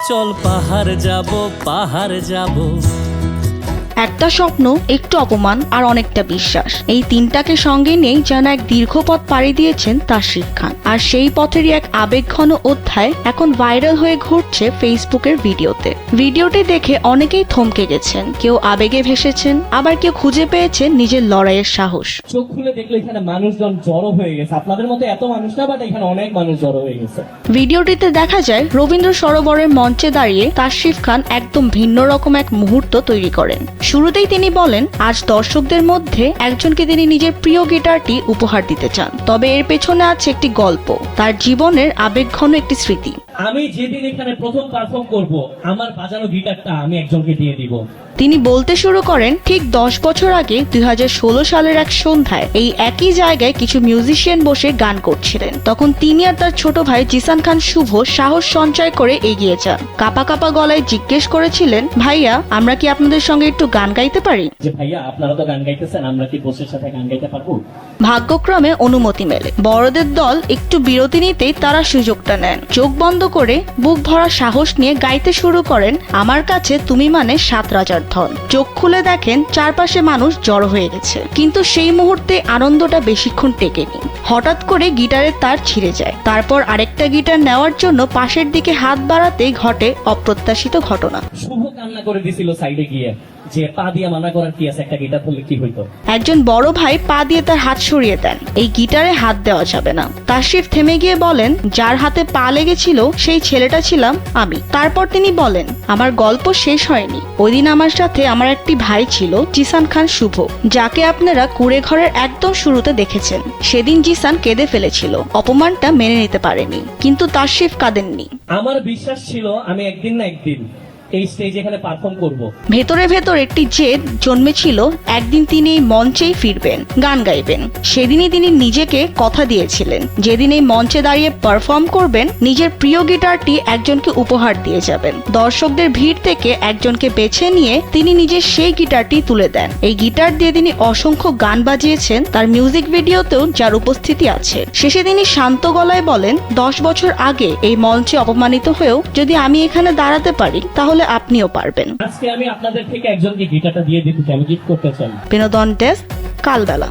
চল পাহাড় যাব। একটা স্বপ্ন, একটু অপমান আর অনেকটা বিশ্বাস, এই তিনটাকে সঙ্গে নিয়েই যেন এক দীর্ঘ পথ পাড়ি দিয়েছেন তাশরিফ খান। আর সেই পথেরই এক আবেগঘন অধ্যায় এখন ভাইরাল হয়ে ঘুরছে ফেসবুকের ভিডিওতে। ভিডিওটি দেখে অনেকেই থমকে গেছেন, কেউ আবেগে ভেসেছেন, আবার কেউ খুঁজে পেয়েছেন নিজের লড়াইয়ের সাহস। চোখ খুলে দেখলে এখানে মানুষজন জড়ো হয়ে গেছে। আপনাদের মতো এত মানুষ না, বাট এখানে অনেক মানুষ জড়ো হয়ে গেছে। ভিডিওটিতে দেখা যায় রবীন্দ্র সরোবরের মঞ্চে দাঁড়িয়ে তাশরিফ খান একদম ভিন্ন রকম এক মুহূর্ত তৈরি করেন। শুরুতেই তিনি বলেন আজ দর্শকদের মধ্যে একজনকে তিনি নিজের প্রিয় গিটারটি উপহার দিতে চান, তবে এর পেছনে আছে একটি গল্প, তার জীবনের আবেগঘন একটি স্মৃতি। আমি যেদিন এখানে প্রথম পারফর্ম করব, আমার বাজানো গিটারটা আমি একজনকে দিয়ে দিব। তিনি বলতে শুরু করেন ঠিক 10 বছর আগে 2016 সালের এক সন্ধ্যায় এই একই জায়গায় কিছু মিউজিশিয়ান বসে গান করছিলেন। তখন তিনি আর তার ছোট ভাই জিসান খান শুভ সাহস সঞ্চয় করে এগিয়ে যান। কাপা কাপা গলায় জিজ্ঞেস করেছিলেন, ভাইয়া আমরা কি আপনাদের সঙ্গে একটু গান গাইতে পারি? যে ভাইয়া আপনারা তো গান গাইতেছেন, আমরা কি বসের সাথে গান গাইতে পারবো? ভাগ্যক্রমে অনুমতি মেলে। বড়দের দল একটু বিরতি নিতেই তারা সুযোগটা নেন। চোখ বন্ধ করে বুক ভরা সাহস নিয়ে গাইতে শুরু করেন, আমার কাছে তুমি মানে 7 রাজার ধন। চোখ খুলে দেখেন চারপাশে মানুষ জড়ো হয়ে গেছে, কিন্তু সেই মুহূর্তে আনন্দটা বেশিক্ষণ টেকেনি। হঠাৎ করে গিটারের তার ছিঁড়ে যায়। তারপর আরেকটা গিটার নেওয়ার জন্য পাশের দিকে হাত বাড়াতেই ঘটে অপ্রত্যাশিত ঘটনা। শুভ কান্না করে দিছিল সাইডে গিয়ে, যে পা দিয়ে মানা করার কি আছে, একটা গিটার তুললে কি হইতো। একজন বড় ভাই পা দিয়ে তার হাত সরিয়ে দেন, এই গিটারে হাত দেওয়া যাবে না। তাশরিফ থেমে গিয়ে বলেন, যার হাতে পা লেগেছিল সেই ছেলেটা ছিলাম আমি। তারপর তিনি বলেন, আমার গল্প শেষ হয়নি। ওই দিন আমার সাথে আমার একটি ভাই ছিল, জিসান খান শুভ, যাকে আপনারা কুড়ে ঘরের একদম শুরুতে দেখেছেন। সেদিন জিসান কেঁদে ফেলেছিল, অপমানটা মেনে নিতে পারেনি, কিন্তু তাশরিফ কাঁদেননি। আমার বিশ্বাস ছিল আমি একদিন না একদিন এই স্টেজে এখানে পারফর্ম করব। ভেতরে ভেতর একটি জেদ জন্মেছিল, একদিন তিনি এই মঞ্চেই ফিরবেন, গান গাইবেন। সেদিনই তিনি নিজেকে কথা দিয়েছিলেন, যেদিন এই মঞ্চে দাঁড়িয়ে পারফর্ম করবেন, নিজের প্রিয় গিটারটি একজনকে উপহার দিয়ে যাবেন। দর্শকদের ভিড় থেকে একজনকে বেছে নিয়ে তিনি নিজের সেই গিটারটি তুলে দেন। এই গিটার দিয়ে তিনি অসংখ্য গান বাজিয়েছেন, তার মিউজিক ভিডিওতেও যার উপস্থিতি আছে। শেষে তিনি শান্ত গলায় বলেন, 10 বছর আগে এই মঞ্চে অপমানিত হয়েও যদি আমি এখানে দাঁড়াতে পারি, তাহলে আপনিও পারবেন। আজকে আমি আপনাদের থেকে একজনকে গিটারটা দিয়ে দিতে চাই, আমি গিফট করতে চাই। বিনোদন ডেস্ক, কালবেলা।